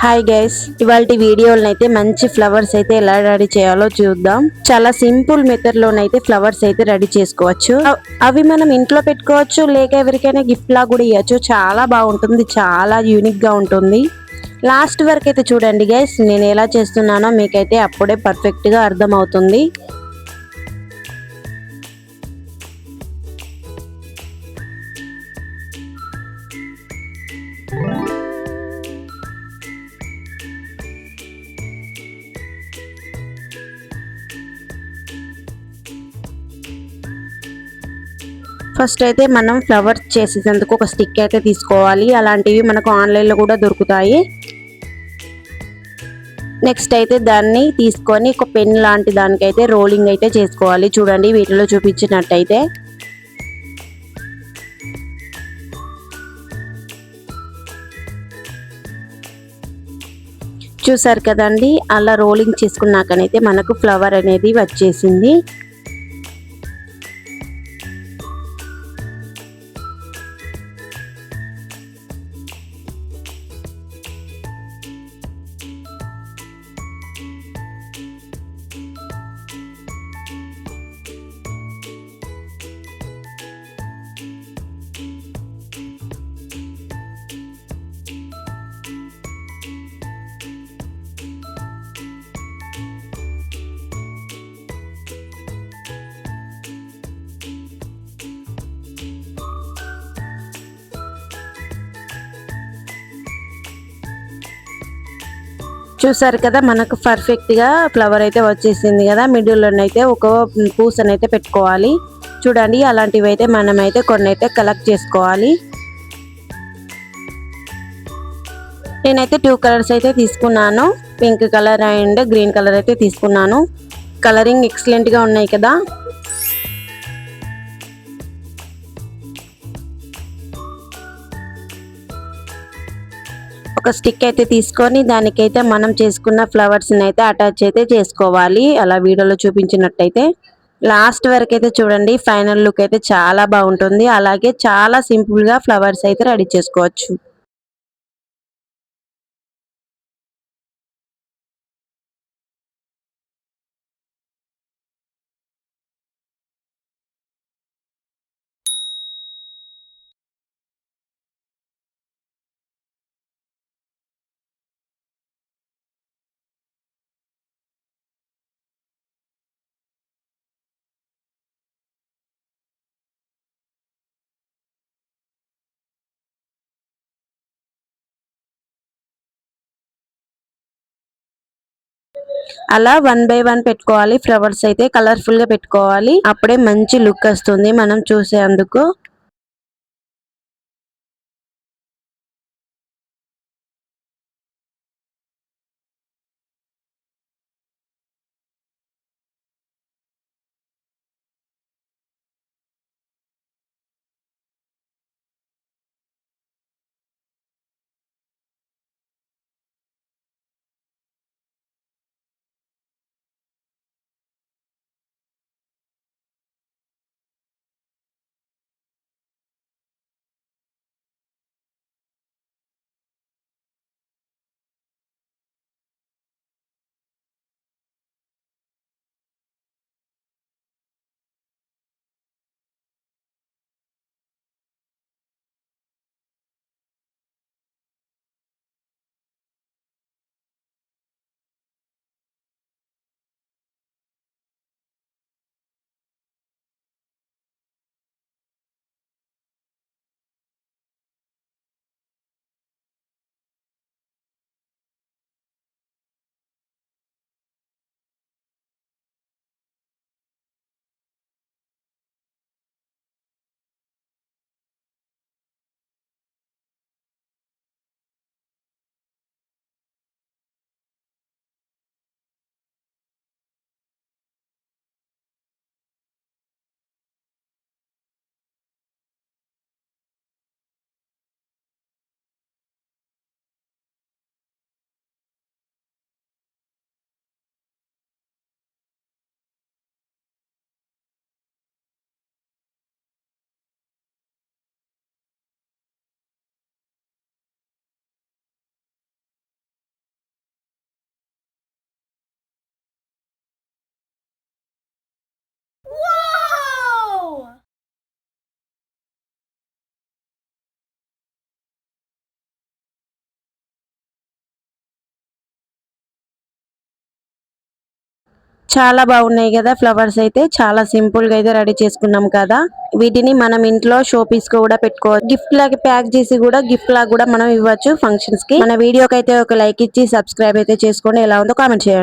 Hi guys, ఇవాల్టి వీడియోలనైతే మంచి flowers అయితే ఎలా రెడీ చేయాలో చూద్దాం. చాలా సింపుల్ మెథడ్ లోనైతే ఫ్లవర్స్ అయితే రెడీ చేసుకోవచ్చు. అవి మనం ఇంట్లో పెట్టుకోవచ్చు, లేక ఎవరికైనా గిఫ్ట్ లా కూడా ఇవ్వచ్చు. చాలా బాగుంటుంది, చాలా యూనిక్ గా ఉంటుంది. లాస్ట్ వరకు అయితే చూడండి గైస్, నేను ఎలా చేస్తున్నానో మీకైతే అప్పుడే పర్ఫెక్ట్ గా అర్థం అవుతుంది. ఫస్ట్ అయితే మనం ఫ్లవర్ చేసేందుకు ఒక స్టిక్ అయితే తీసుకోవాలి. అలాంటివి మనకు ఆన్లైన్లో కూడా దొరుకుతాయి. నెక్స్ట్ అయితే దాన్ని తీసుకొని ఒక పెన్ లాంటి దానికైతే రోలింగ్ అయితే చేసుకోవాలి. చూడండి వీటిలో చూపించినట్టయితే. చూసారు కదండి, అలా రోలింగ్ చేసుకున్నాకనైతే మనకు ఫ్లవర్ అనేది వచ్చేసింది. చూసారు కదా, మనకు పర్ఫెక్ట్ గా ఫ్లవర్ అయితే వచ్చేసింది కదా. మిడిల్ లోనైతే ఒక పూసనైతే పెట్టుకోవాలి. చూడండి, అలాంటివి అయితే మనమైతే కొన్ని అయితే కలెక్ట్ చేసుకోవాలి. నేనైతే 2 కలర్స్ అయితే తీసుకున్నాను. Pink colour and green colour అయితే తీసుకున్నాను. కలరింగ్ ఎక్సలెంట్ గా ఉన్నాయి కదా. ఒక స్టిక్ అయితే తీసుకొని దానికైతే మనం చేసుకున్న ఫ్లవర్స్ అయితే అటాచ్ అయితే చేసుకోవాలి. అలా వీడియోలో చూపించినట్టయితే. లాస్ట్ వరకు అయితే చూడండి, ఫైనల్ లుక్ అయితే చాలా బాగుంటుంది. అలాగే చాలా సింపుల్ గా ఫ్లవర్స్ అయితే రెడీ చేసుకోవచ్చు. అలా 1 బై 1 పెట్టుకోవాలి. ఫ్లవర్స్ అయితే కలర్ఫుల్ గా పెట్టుకోవాలి. అప్పుడే మంచి లుక్ వస్తుంది మనం చూసేందుకు. చాలా బాగున్నాయి కదా ఫ్లవర్స్ అయితే. చాలా సింపుల్ గా అయితే రెడీ చేసుకున్నాం కదా. వీటిని మనం ఇంట్లో షో పీస్ కూడా పెట్టుకోవచ్చు. గిఫ్ట్ లాగా ప్యాక్ చేసి కూడా గిఫ్ట్ లాగా కూడా మనం ఇవ్వచ్చు ఫంక్షన్స్ కి. మన వీడియోకి అయితే ఒక లైక్ ఇచ్చి సబ్స్క్రైబ్ అయితే చేసుకోండి. ఎలా ఉందో కామెంట్ చేయండి.